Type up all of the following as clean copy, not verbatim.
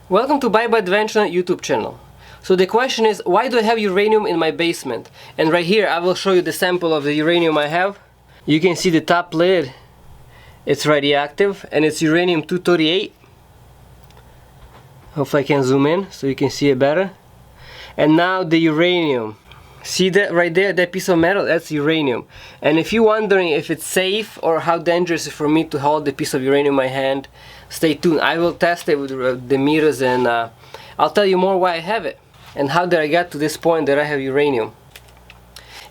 Welcome to Bye Adventure YouTube channel. So the question is, why do I have uranium in my basement? And right here I will show you the sample of the uranium I have. You can see the top lid, it's radioactive and it's uranium-238. Hopefully I can zoom in so you can see it better. And now the uranium. See that right there, that piece of metal? That's uranium. And if you're wondering if it's safe or how dangerous it is for me to hold the piece of uranium in my hand, stay tuned. I will test it with the meters and I'll tell you more why I have it and how did I get to this point that I have uranium.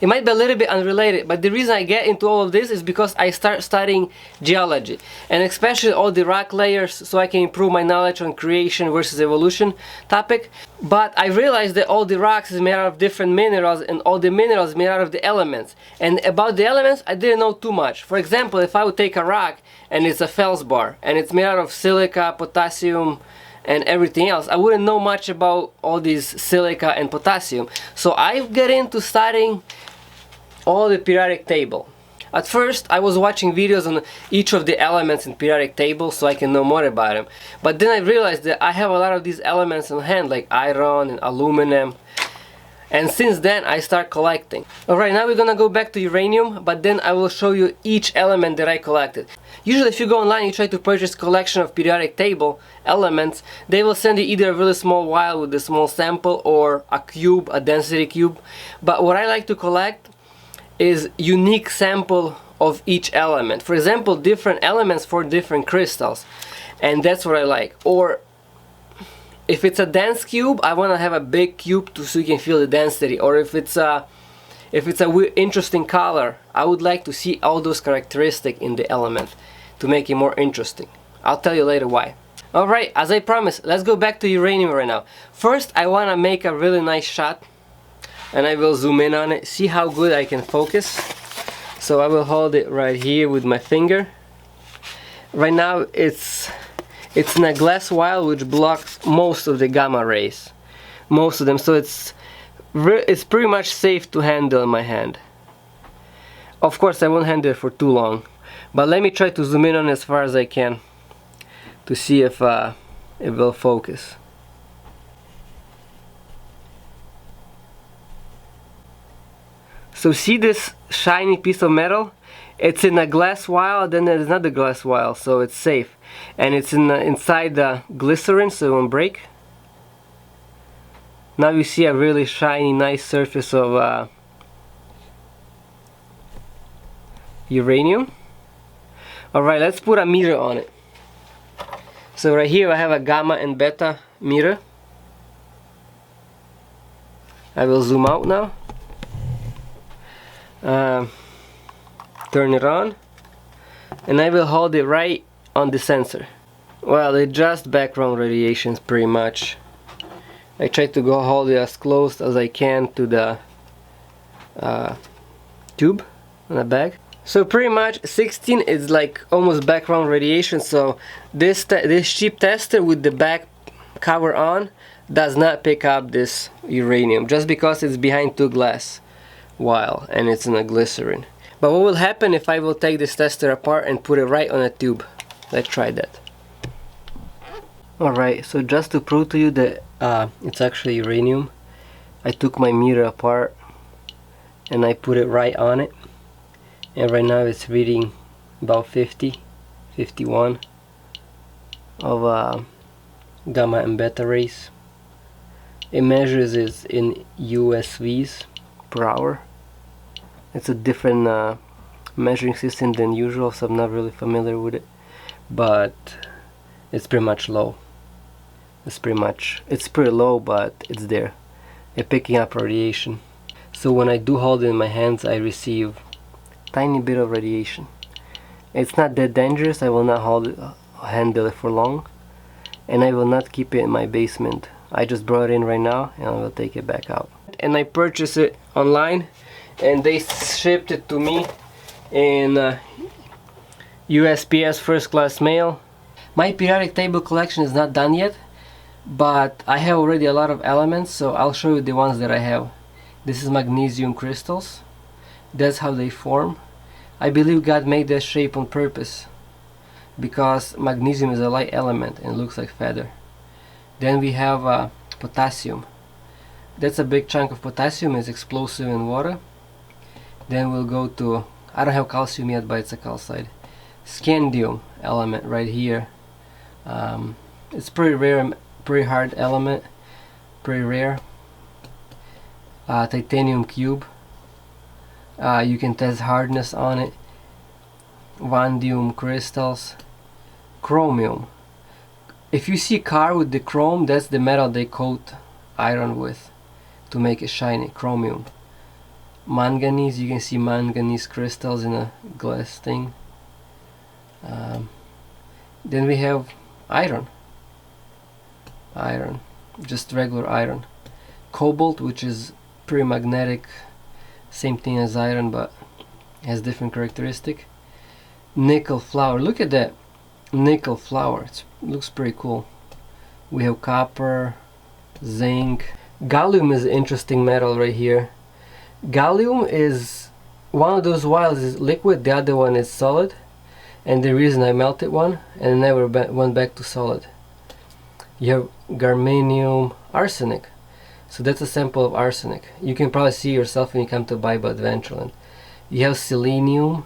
It might be a little bit unrelated, but the reason I get into all of this is because I start studying geology, and especially all the rock layers, so I can improve my knowledge on creation versus evolution topic. But I realized that all the rocks is made out of different minerals, and all the minerals made out of the elements. And about the elements, I didn't know too much. For example, if I would take a rock and it's a feldspar and it's made out of silica, potassium, and everything else, I wouldn't know much about all these silica and potassium. So I get into studying all the periodic table. At first I was watching videos on each of the elements in periodic table so I can know more about them. But then I realized that I have a lot of these elements on hand, like iron and aluminum. And since then I start collecting. Alright, now we're gonna go back to uranium, but then I will show you each element that I collected. Usually if you go online, you try to purchase a collection of periodic table elements, they will send you either a really small vial with a small sample or a cube, a density cube. But what I like to collect is unique sample of each element. For example, different elements for different crystals. And that's what I like. Or if it's a dense cube, I want to have a big cube so you can feel the density. Or if it's a interesting color, I would like to see all those characteristics in the element to make it more interesting. I'll tell you later why. Alright, as I promised, let's go back to uranium right now. First, I want to make a really nice shot. And I will zoom in on it, see how good I can focus. So I will hold it right here with my finger. Right now it's in a glass vial which blocks most of the gamma rays, most of them, so it's pretty much safe to handle in my hand. Of course I won't handle it for too long, but let me try to zoom in on it as far as I can to see if it will focus. So see this shiny piece of metal? It's in a glass vial, then there's another glass vial, so it's safe. And it's inside the glycerin, so it won't break. Now you see a really shiny, nice surface of uranium. Alright, let's put a meter on it. So right here I have a gamma and beta meter. I will zoom out now. Turn it on, and I will hold it right on the sensor. Well, it just background radiations pretty much. I try to go hold it as close as I can to the tube on the bag. So pretty much 16 is like almost background radiation, so this cheap tester with the back cover on does not pick up this uranium just because it's behind two glass vial and it's in a glycerin. But what will happen if I will take this tester apart and put it right on a tube? Let's try that. Alright, so just to prove to you that it's actually uranium, I took my meter apart and I put it right on it, and right now it's reading about 51 of gamma and beta rays. It measures it in USVs per hour. It's a different measuring system than usual, so I'm not really familiar with it, but it's pretty much low. It's pretty low, but it's there. It's picking up radiation. So when I do hold it in my hands, I receive a tiny bit of radiation. It's not that dangerous. I will not handle it for long, and I will not keep it in my basement. I just brought it in right now and I will take it back out. And I purchased it online, and they shipped it to me in USPS first class mail. My periodic table collection is not done yet, but I have already a lot of elements, so I'll show you the ones that I have. This is magnesium crystals. That's how they form. I believe God made that shape on purpose because magnesium is a light element and looks like feather. Then we have potassium. That's a big chunk of potassium. It's explosive in water. Then we'll go to, I don't have calcium yet, but it's a calcite. Scandium element right here. It's pretty rare, pretty hard element, pretty rare. Titanium cube. You can test hardness on it. Vanadium crystals. Chromium. If you see a car with the chrome, that's the metal they coat iron with to make it shiny. Chromium. Manganese, you can see manganese crystals in a glass thing. Then we have iron, just regular iron. Cobalt, which is pretty magnetic, same thing as iron but has different characteristic. Nickel flour, look at that nickel flour, it looks pretty cool. We have copper, zinc. Gallium is an interesting metal right here. Gallium is one of those vials is liquid, the other one is solid, and the reason I melted one and never went back to solid. You have germanium, arsenic. So that's a sample of arsenic. You can probably see yourself when you come to Bible Adventureland. You have selenium,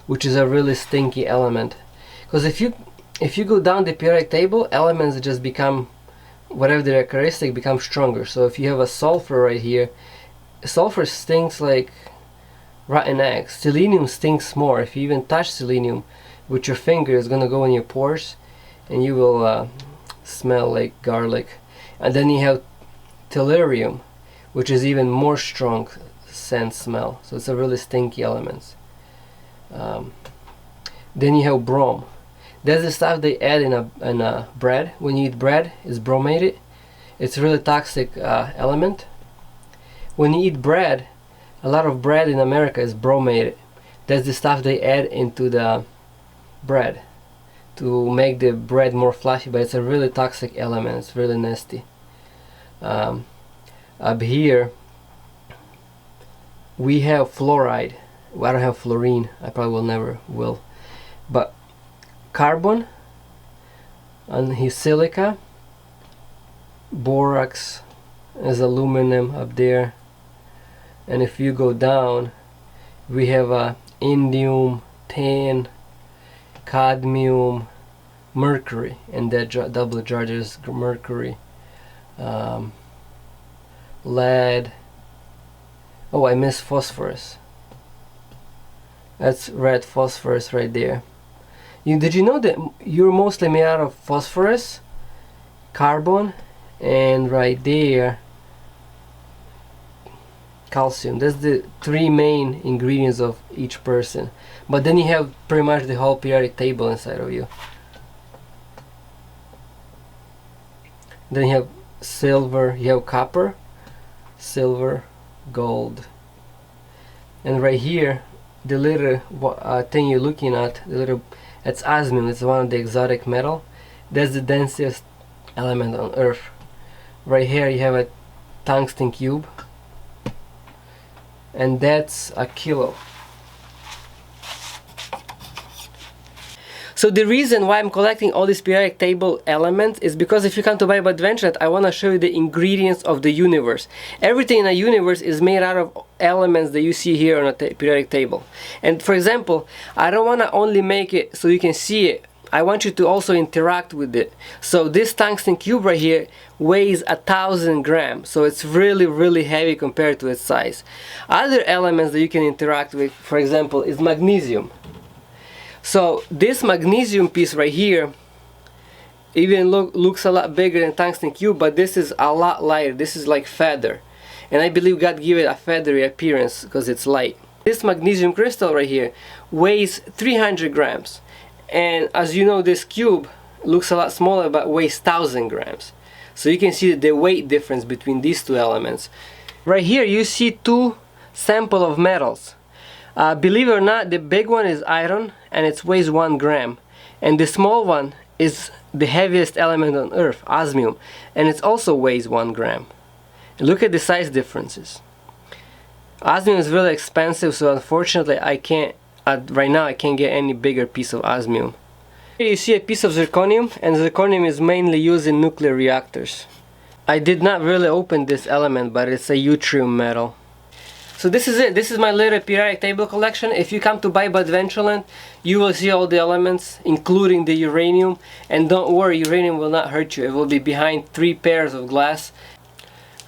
which is a really stinky element. Because if you go down the periodic table, elements just become, whatever their characteristic, become stronger. So if you have a sulfur right here, sulfur stinks like rotten eggs. Selenium stinks more. If you even touch selenium with your finger, it's gonna go in your pores and you will smell like garlic. And then you have tellurium, which is even more strong scent smell. So it's a really stinky element. Then you have brom. That's the stuff they add in a bread. When you eat bread, it's bromated. It's a really toxic element. When you eat bread, a lot of bread in America is bromated. That's the stuff they add into the bread to make the bread more fluffy, but it's a really toxic element. It's really nasty. Up here we have fluoride. Well, I don't have fluorine. I probably will never will. But carbon and his silica, borax is aluminum up there, and if you go down we have indium, tin, cadmium, mercury, and that double charge is mercury, lead. Oh, I missed phosphorus. That's red phosphorus right there. Did you know that you're mostly made out of phosphorus, carbon, and right there calcium? That's the three main ingredients of each person. But then you have pretty much the whole periodic table inside of you. Then you have silver, you have copper, silver, gold, and right here the little thing you're looking at, it's osmium. It's one of the exotic metal. That's the densest element on Earth. Right here you have a tungsten cube, and that's a kilo. So the reason why I'm collecting all these periodic table elements is because if you come to Bible Adventureland, I want to show you the ingredients of the universe. Everything in the universe is made out of elements that you see here on a periodic table. And for example, I don't want to only make it so you can see it. I want you to also interact with it. So this tungsten cube right here weighs 1,000 grams. So it's really, really heavy compared to its size. Other elements that you can interact with, for example, is magnesium. So this magnesium piece right here even looks a lot bigger than tungsten cube, but this is a lot lighter. This is like feather, and I believe God gave it a feathery appearance because it's light. This magnesium crystal right here weighs 300 grams, and as you know, this cube looks a lot smaller but weighs 1,000 grams. So you can see the weight difference between these two elements. Right here you see two samples of metals. Believe it or not, the big one is iron and it weighs 1 gram, and the small one is the heaviest element on Earth, osmium, and it also weighs 1 gram. And look at the size differences. Osmium is really expensive, so unfortunately I can't, right now I can't get any bigger piece of osmium You see a piece of zirconium, and zirconium is mainly used in nuclear reactors. I did not really open this element, but it's a yttrium metal. So this is it. This is my little periodic table collection. If you come to buy Adventureland, you will see all the elements, including the uranium. And don't worry, uranium will not hurt you. It will be behind 3 pairs of glass.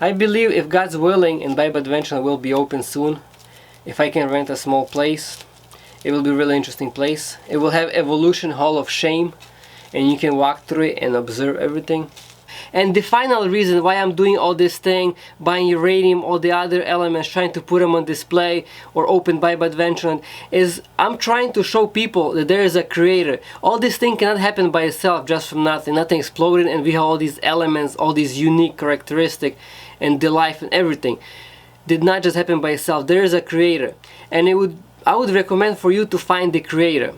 I believe, if God's willing, and Bible Adventureland will be open soon, if I can rent a small place, it will be a really interesting place. It will have Evolution Hall of Shame, and you can walk through it and observe everything. And the final reason why I'm doing all this thing, buying uranium, all the other elements, trying to put them on display or open by Adventureland, is I'm trying to show people that there is a creator. All this thing cannot happen by itself, just from nothing exploding, and we have all these elements, all these unique characteristics, and the life and everything did not just happen by itself. There is a creator, and I would recommend for you to find the creator,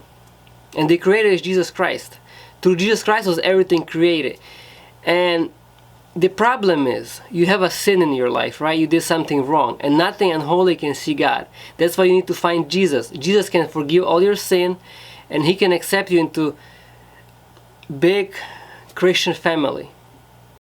and the creator is Jesus Christ. Through Jesus Christ was everything created. And the problem is, you have a sin in your life, right? You did something wrong, and nothing unholy can see God. That's why you need to find Jesus. Jesus can forgive all your sin, and He can accept you into big Christian family.